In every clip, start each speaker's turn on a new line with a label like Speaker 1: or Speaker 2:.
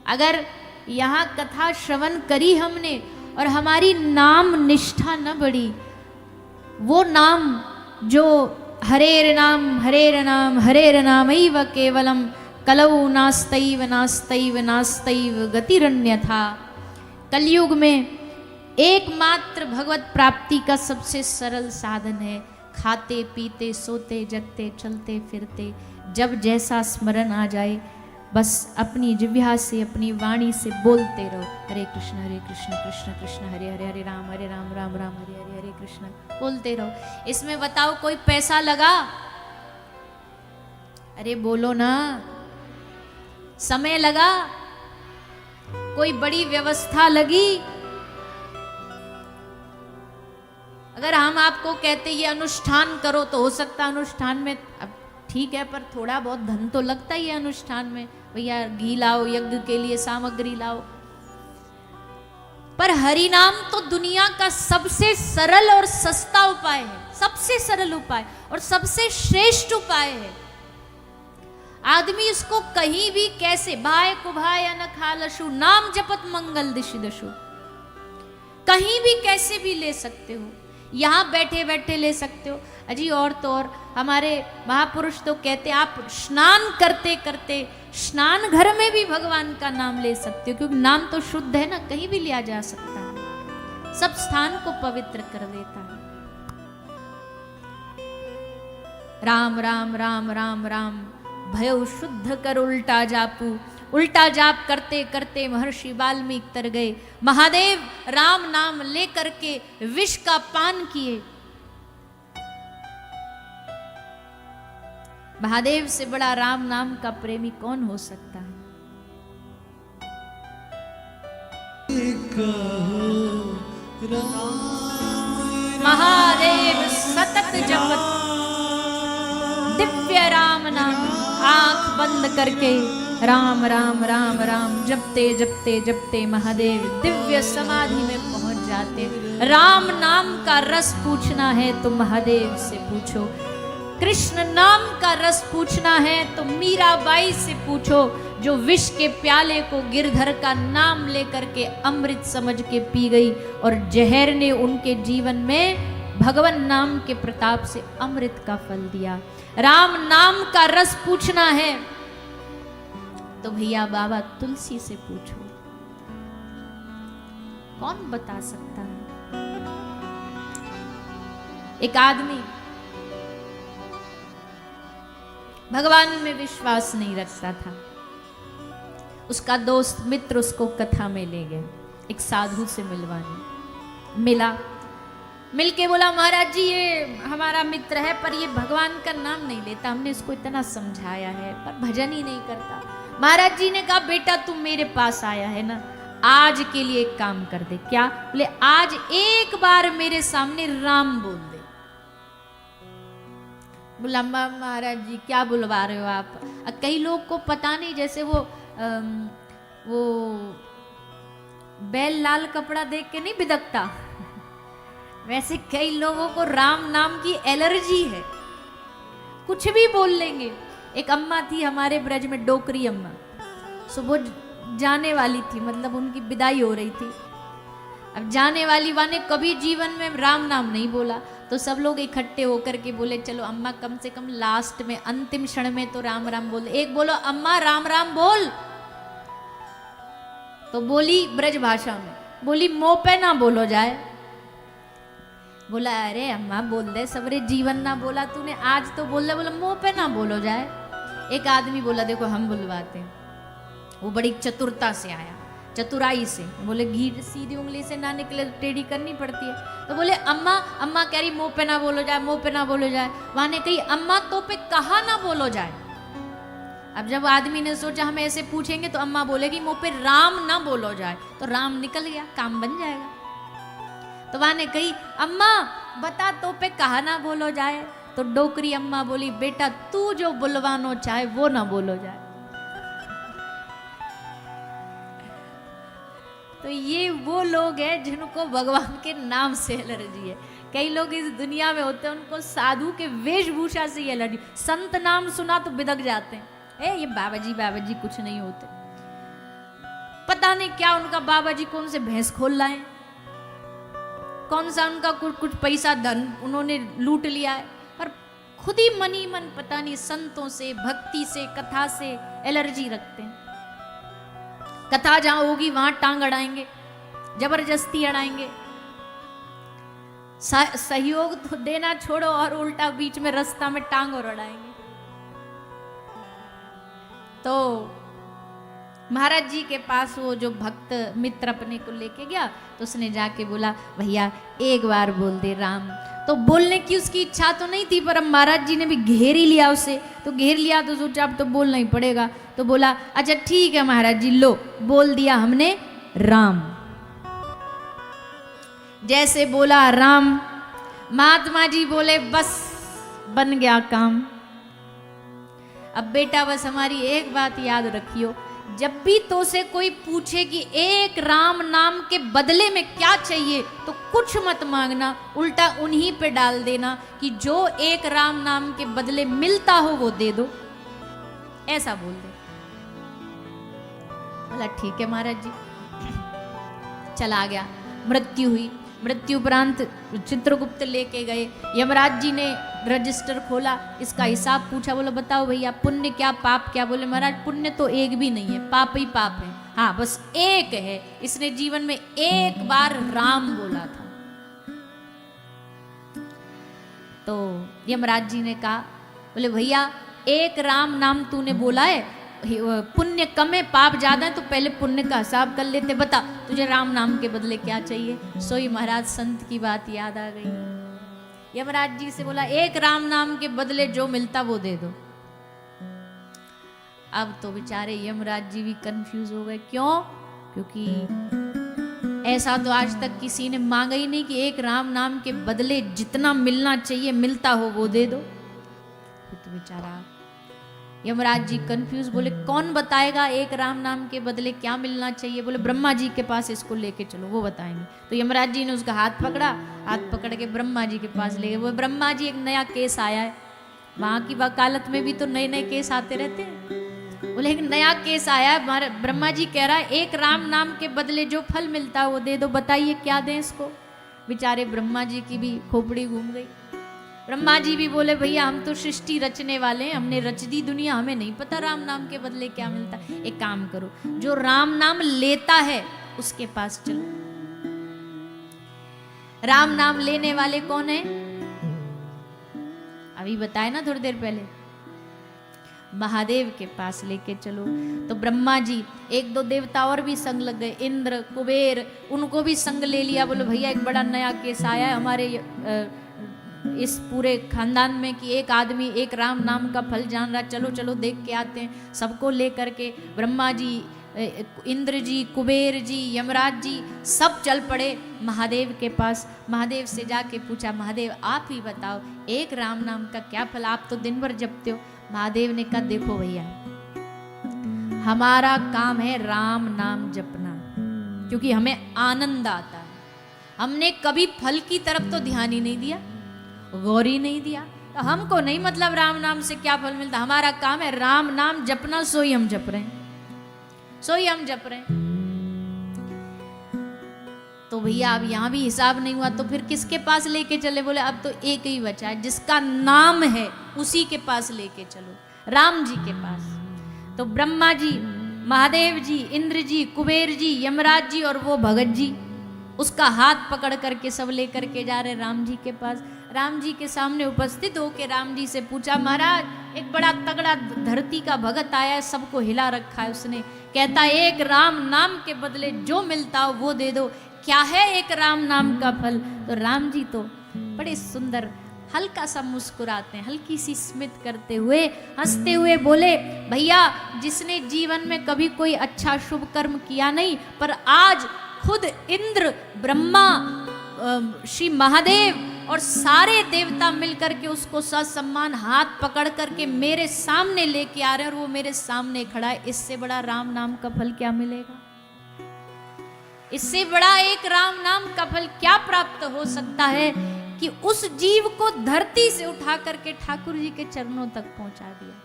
Speaker 1: अगर यहाँ कथा श्रवण करी हमने और हमारी नाम निष्ठा न बढ़ी, वो नाम जो हरेर नाम हरेर नामैव केवलम कलौ नास्तैव नास्तैव नास्तैव गतिरन्यथा। कलयुग में एकमात्र भगवत प्राप्ति का सबसे सरल साधन है। खाते पीते सोते जगते चलते फिरते जब जैसा स्मरण आ जाए बस अपनी जिह्वा से अपनी वाणी से बोलते रहो, हरे कृष्ण कृष्ण कृष्ण हरे हरे, हरे राम राम राम हरे हरे, हरे कृष्ण बोलते रहो। इसमें बताओ कोई पैसा लगा? अरे बोलो ना। समय लगा? कोई बड़ी व्यवस्था लगी? अगर हम आपको कहते ये अनुष्ठान करो तो हो सकता अनुष्ठान में, अब ठीक है, पर थोड़ा बहुत धन तो लगता ही है अनुष्ठान में। भैया घी लाओ, यज्ञ के लिए सामग्री लाओ। पर हरि नाम तो दुनिया का सबसे सरल और सस्ता उपाय है, सबसे सरल उपाय और सबसे श्रेष्ठ उपाय है। आदमी इसको कहीं भी कैसे भाई कुभाय अनखालशु नाम जपत मंगल दिशि दशु, कहीं भी कैसे भी ले सकते हो। यहाँ बैठे बैठे ले सकते हो। अजी और तो और हमारे महापुरुष तो कहते आप स्नान करते करते स्नान घर में भी भगवान का नाम ले सकते हो, क्योंकि नाम तो शुद्ध है ना, कहीं भी लिया जा सकता है, सब स्थान को पवित्र कर देता है। राम राम राम राम राम भयो शुद्ध कर उल्टा जापू। उल्टा जाप करते करते महर्षि वाल्मीकि तर गए। महादेव राम नाम लेकर के विष का पान किए। महादेव से बड़ा राम नाम का प्रेमी कौन हो सकता है? महादेव सतत जपत दिव्य राम नाम, आंख बंद करके राम राम राम राम जपते जपते जपते महादेव दिव्य समाधि में पहुंच जाते। राम नाम का रस पूछना है तो महादेव से पूछो, कृष्ण नाम का रस पूछना है तो मीराबाई से पूछो, जो विष के प्याले को गिरधर का नाम लेकर के अमृत समझ के पी गई और जहर ने उनके जीवन में भगवान नाम के प्रताप से अमृत का फल दिया। राम नाम का रस पूछना है तो भैया बाबा तुलसी से पूछो, कौन बता सकता है? एक आदमी भगवान में विश्वास नहीं रखता था। उसका दोस्त मित्र उसको कथा में ले गए, एक साधु से मिलवाने। मिला, मिलके बोला महाराज जी ये हमारा मित्र है पर ये भगवान का नाम नहीं लेता, हमने इसको इतना समझाया है पर भजन ही नहीं करता। महाराज जी ने कहा बेटा तुम मेरे पास आया है ना, आज के लिए एक काम कर दे। क्या? बोले आज एक बार मेरे सामने राम बोल दे। बोला महाराज जी क्या बुलवा रहे हो आप? कई लोग को पता नहीं, जैसे वो बैल लाल कपड़ा देख के नहीं बिदकता, वैसे कई लोगों को राम नाम की एलर्जी है, कुछ भी बोल लेंगे। एक अम्मा थी हमारे ब्रज में, डोकरी अम्मा, सुबह जाने वाली थी, मतलब उनकी विदाई हो रही थी। अब जाने वाली वाने कभी जीवन में राम नाम नहीं बोला, तो सब लोग इकट्ठे होकर के बोले चलो अम्मा कम से कम लास्ट में अंतिम क्षण में तो राम राम बोल। एक बोलो अम्मा राम राम बोल, तो बोली ब्रज भाषा में, बोली मुंह पे ना बोलो जाए। बोला अरे अम्मा बोल दे, सबरे जीवन ना बोला तूने, आज तो बोल दे। बोला मुंह पे ना बोलो जाए। एक आदमी बोला देखो हम बुलवाते हैं। वो बड़ी चतुरता से आया, चतुराई से। बोले घी सीधी उंगली से ना निकले तो टेढ़ी करनी पड़ती है। तो बोले अम्मा, अम्मा कह रही मुंह पे ना बोलो जाए, मुंह पे ना बोलो जाए। वहां ने कही अम्मा तो पे कहा ना बोलो जाए। अब जब आदमी ने सोचा हम ऐसे पूछेंगे तो अम्मा बोलेगी मुंह पे राम ना बोलो जाए, तो राम निकल गया, काम बन जाएगा। तो वहां ने कही अम्मा बता तो पे कहा ना बोलो जाए। तो डोकरी अम्मा बोली बेटा तू जो बुलवानो चाहे वो ना बोलो जाए। तो ये वो लोग हैं जिनको भगवान के नाम से एलर्जी है। कई लोग इस दुनिया में होते हैं उनको साधु के वेशभूषा से ही एलर्जी। संत नाम सुना तो बिदक जाते हैं, ये बाबा जी कुछ नहीं होते। पता नहीं क्या उनका बाबा जी कौन से भैंस खोल लाए, कौन सा उनका कुछ पैसा धन उन्होंने लूट लिया है, पर खुद ही मन ही मन पता नहीं संतों से, भक्ति से, कथा से एलर्जी रखते हैं। कथा जहां होगी वहां टांग अड़ाएंगे, जबरदस्ती अड़ाएंगे। सहयोग तो देना छोड़ो और उल्टा बीच में रास्ता में टांग और अड़ाएंगे। तो महाराज जी के पास वो जो भक्त मित्र अपने को लेके गया, तो उसने जाके बोला भैया एक बार बोल दे राम। तो बोलने की उसकी इच्छा तो नहीं थी, पर महाराज जी ने भी घेर ही लिया उसे, तो घेर लिया तो सोचा अब तो बोलना ही पड़ेगा। तो बोला अच्छा ठीक है महाराज जी, लो बोल दिया हमने राम। जैसे बोला राम, महात्मा जी बोले बस बन गया काम। अब बेटा बस हमारी एक बात याद रखियो, जब भी तो से कोई पूछे कि एक राम नाम के बदले में क्या चाहिए, तो कुछ मत मांगना, उल्टा उन्हीं पे डाल देना कि जो एक राम नाम के बदले मिलता हो वो दे दो, ऐसा बोल दे। बोला ठीक है महाराज जी। चला गया, मृत्यु हुई। मृत्यु उपरांत चित्रगुप्त लेके गए, यमराज जी ने रजिस्टर खोला, इसका हिसाब पूछा। बोला बताओ भैया पुण्य क्या पाप क्या? बोले महाराज पुण्य तो एक भी नहीं है, पाप ही पाप है। हाँ बस एक है, इसने जीवन में एक बार राम बोला था। तो यमराज जी ने कहा, बोले भैया एक राम नाम तूने बोला है, पुण्य कम है पाप ज्यादा है, तो पहले पुण्य का हिसाब कर लेते, बता तुझे राम नाम के बदले क्या चाहिए। सोई महाराज संत की बात याद आ गई। यमराज जी से बोला एक राम नाम के बदले जो मिलता वो दे दो। अब तो बेचारे यमराज जी भी कंफ्यूज हो गए। क्यों? क्योंकि ऐसा तो आज तक किसी ने मांगा ही नहीं कि एक राम नाम के बदले जितना मिलना चाहिए मिलता हो वो दे दो। तो बेचारा यमराज जी कंफ्यूज, बोले कौन बताएगा एक राम नाम के बदले क्या मिलना चाहिए? बोले ब्रह्मा जी के पास इसको लेके चलो, वो बताएंगे। तो यमराज जी ने उसका हाथ पकड़ा, हाथ पकड़ के ब्रह्मा जी के पास ले गए। वो ब्रह्मा जी एक नया केस आया है, वहां की वकालत में भी तो नए नए केस आते रहते हैं। बोले एक नया केस आया है, ब्रह्मा जी कह रहा है एक राम नाम के बदले जो फल मिलता है वो दे दो, बताइए क्या दें इसको। बेचारे ब्रह्मा जी की भी खोपड़ी घूम गई। ब्रह्मा जी भी बोले भैया हम तो सृष्टि रचने वाले हैं, हमने रच दी दुनिया, हमें नहीं पता राम नाम के बदले क्या मिलता है। एक काम करो, जो राम नाम लेता है उसके पास चलो। राम नाम लेने वाले कौन है? अभी बताए ना थोड़ी देर पहले, महादेव के पास लेके चलो। तो ब्रह्मा जी, एक दो देवता और भी संग लग गए, इंद्र कुबेर, उनको भी संग ले लिया। बोले भैया एक बड़ा नया केस आया है हमारे इस पूरे खानदान में कि एक आदमी एक राम नाम का फल जान रहा, चलो चलो देख के आते हैं। सबको लेकर के ब्रह्मा जी, इंद्र जी, कुबेर जी, यमराज जी सब चल पड़े महादेव के पास। महादेव से जाके पूछा, महादेव आप ही बताओ एक राम नाम का क्या फल? आप तो दिन भर जपते हो। महादेव ने कहा देखो भैया हमारा काम है राम नाम जपना, क्योंकि हमें आनंद आता है। हमने कभी फल की तरफ तो ध्यान ही नहीं दिया, गौर ही नहीं दिया। तो हमको नहीं मतलब राम नाम से क्या फल मिलता, हमारा काम है राम नाम जपना, सोई हम जप रहे हैं, सोई हम जप रहे हैं। तो भैया अब यहां भी हिसाब नहीं हुआ, तो फिर किसके पास लेके चले? बोले अब तो एक ही बचा है, जिसका नाम है उसी के पास लेके चलो, राम जी के पास। तो ब्रह्मा जी, महादेव जी, इंद्र जी, कुबेर जी, यमराज जी और वो भगत जी उसका हाथ पकड़ करके सब लेकर के जा रहे राम जी के पास। राम जी के सामने उपस्थित होके राम जी से पूछा, महाराज एक बड़ा तगड़ा धरती का भगत आया है, सबको हिला रखा है उसने, कहता है एक राम नाम के बदले जो मिलता हो वो दे दो, क्या है एक राम नाम का फल? तो राम जी तो बड़े सुंदर हल्का सा मुस्कुराते हैं, हल्की सी स्मित करते हुए, हंसते हुए बोले, भैया जिसने जीवन में कभी कोई अच्छा शुभ कर्म किया नहीं, पर आज खुद इंद्र, ब्रह्मा, श्री महादेव और सारे देवता मिलकर के उसको ससम्मान हाथ पकड़ करके मेरे सामने लेके आ रहे हैं और वो मेरे सामने खड़ा है, इससे बड़ा राम नाम का फल क्या मिलेगा? इससे बड़ा एक राम नाम का फल क्या प्राप्त हो सकता है कि उस जीव को धरती से उठा करके ठाकुर जी के चरणों तक पहुंचा दिया।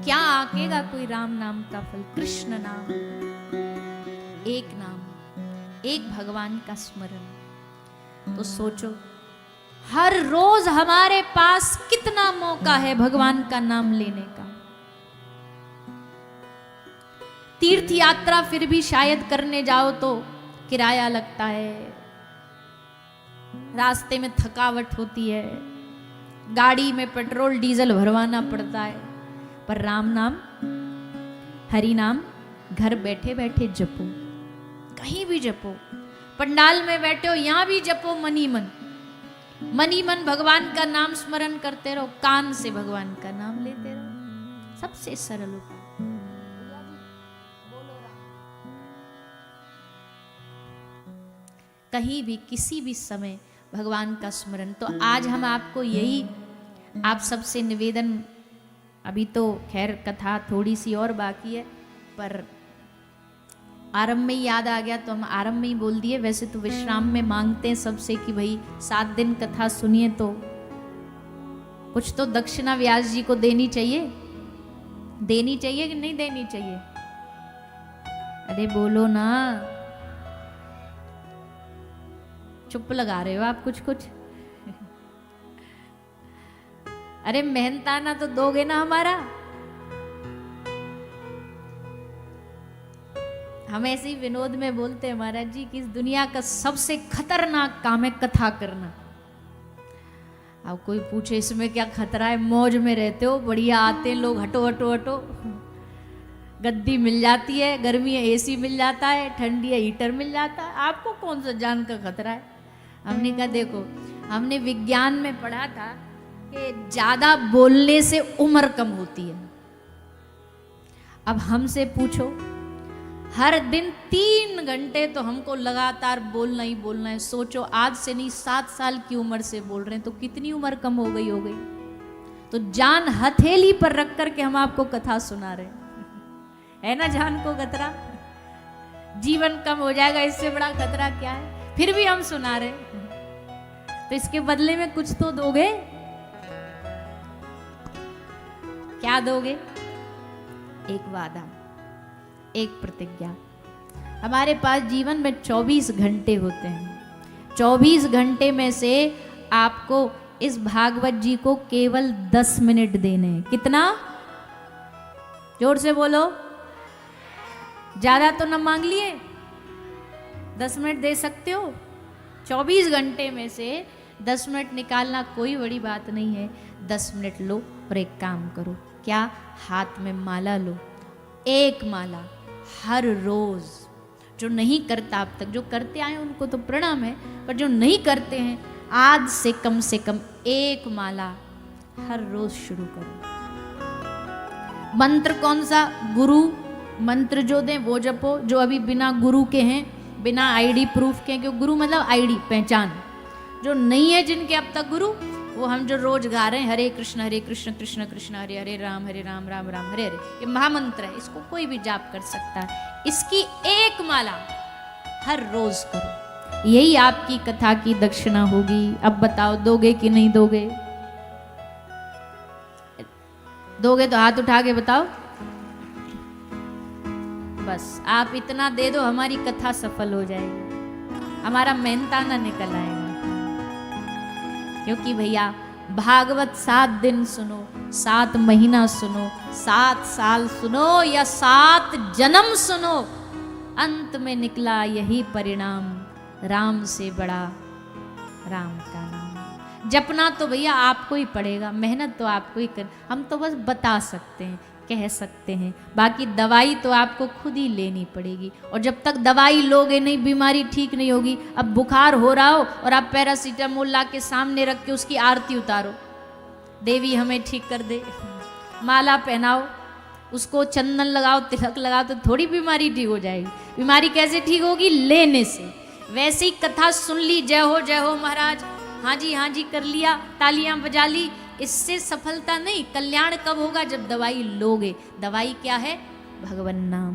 Speaker 1: क्या आकेगा कोई राम नाम का फल। कृष्ण नाम, एक भगवान का स्मरण। तो सोचो हर रोज हमारे पास कितना मौका है भगवान का नाम लेने का। तीर्थ यात्रा फिर भी शायद करने जाओ तो किराया लगता है, रास्ते में थकावट होती है, गाड़ी में पेट्रोल डीजल भरवाना पड़ता है। पर राम नाम, हरि नाम घर बैठे बैठे जपो, कहीं भी जपो। पंडाल में बैठे हो यहां भी जपो, मनी मन भगवान का नाम स्मरण करते रहो, कान से भगवान का नाम लेते रहो। सबसे सरल उपाय। कहीं भी किसी भी समय भगवान का स्मरण। तो आज हम आपको यही आप सबसे निवेदन, अभी तो खैर कथा थोड़ी सी और बाकी है, पर आरंभ में ही याद आ गया तो हम आरंभ में ही बोल दिए। वैसे तो विश्राम में मांगते हैं सबसे कि भाई 7 दिन कथा सुनिए, तो कुछ तो दक्षिणा व्यास जी को देनी चाहिए। देनी चाहिए कि नहीं देनी चाहिए? अरे बोलो ना, चुप लगा रहे हो आप कुछ। अरे मेहनताना तो दोगे ना हमारा। हम ऐसे ही विनोद में बोलते हैं महाराज जी कि इस दुनिया का सबसे खतरनाक काम है कथा करना। अब कोई पूछे इसमें क्या खतरा है, मौज में रहते हो, बढ़िया आते हैं लोग, हटो हटो हटो, गद्दी मिल जाती है, गर्मी है एसी मिल जाता है, ठंडी है हीटर मिल जाता है, आपको कौन सा जान का खतरा है। हमने कहा देखो, हमने विज्ञान में पढ़ा था कि ज्यादा बोलने से उम्र कम होती है। अब हमसे पूछो, हर दिन 3 घंटे तो हमको लगातार बोलना ही बोलना है। सोचो आज से नहीं 7 साल की उम्र से बोल रहे हैं तो कितनी उम्र कम हो गई। तो जान हथेली पर रख कर के हम आपको कथा सुना रहे हैं, है ना जान को खतरा? जीवन कम हो जाएगा, इससे बड़ा खतरा क्या है? फिर भी हम सुना रहे हैं, तो इसके बदले में कुछ तो दोगे। क्या दोगे? एक वादा, एक प्रतिज्ञा। हमारे पास जीवन में 24 घंटे होते हैं। 24 घंटे में से आपको इस भागवत जी को केवल 10 मिनट देने हैं। कितना? जोर से बोलो, ज्यादा तो न मांग लिए, 10 मिनट दे सकते हो। 24 घंटे में से 10 मिनट निकालना कोई बड़ी बात नहीं है। 10 मिनट लो और एक काम करो। क्या? हाथ में माला लो, एक माला हर रोज। जो नहीं करता अब तक, जो करते आए उनको तो प्रणाम है, पर जो नहीं करते हैं आज से कम एक माला हर रोज शुरू करो। मंत्र कौन सा? गुरु मंत्र जो दें वो जपो। जो अभी बिना गुरु के हैं, बिना आईडी प्रूफ के हैं, क्योंकि गुरु मतलब आईडी पहचान, जो नहीं है जिनके अब तक गुरु, वो हम जो रोज गा रहे हैं हरे कृष्ण कृष्ण कृष्ण हरे हरे, राम राम राम हरे हरे, ये महामंत्र है। इसको कोई भी जाप कर सकता है। इसकी एक माला हर रोज करो। यही आपकी कथा की दक्षिणा होगी। अब बताओ दोगे कि नहीं दोगे? दोगे तो हाथ उठा के बताओ। बस आप इतना दे दो, हमारी कथा सफल हो जाएगी, हमारा मेहनताना निकल आएगा। क्योंकि भैया भागवत 7 दिन सुनो, 7 महीना सुनो, 7 साल सुनो या 7 जन्म सुनो, अंत में निकला यही परिणाम, राम से बड़ा राम का नाम। जपना तो भैया आपको ही पड़ेगा, मेहनत तो आपको ही कर, हम तो बस बता सकते हैं, कह सकते हैं, बाकी दवाई तो आपको खुद ही लेनी पड़ेगी। और जब तक दवाई लोगे नहीं, बीमारी ठीक नहीं होगी। अब बुखार हो रहा हो और आप पैरासीटामोल ला के सामने रख के उसकी आरती उतारो, देवी हमें ठीक कर दे, माला पहनाओ, उसको चंदन लगाओ, तिलक लगाओ, तो थोड़ी बीमारी ठीक हो जाएगी। बीमारी कैसे ठीक होगी? लेने से। वैसे ही कथा सुन ली, जय हो महाराज, हाँ जी कर लिया, तालियां बजा ली, इससे सफलता नहीं। कल्याण कब होगा? जब दवाई लोगे। दवाई क्या है? भगवन नाम।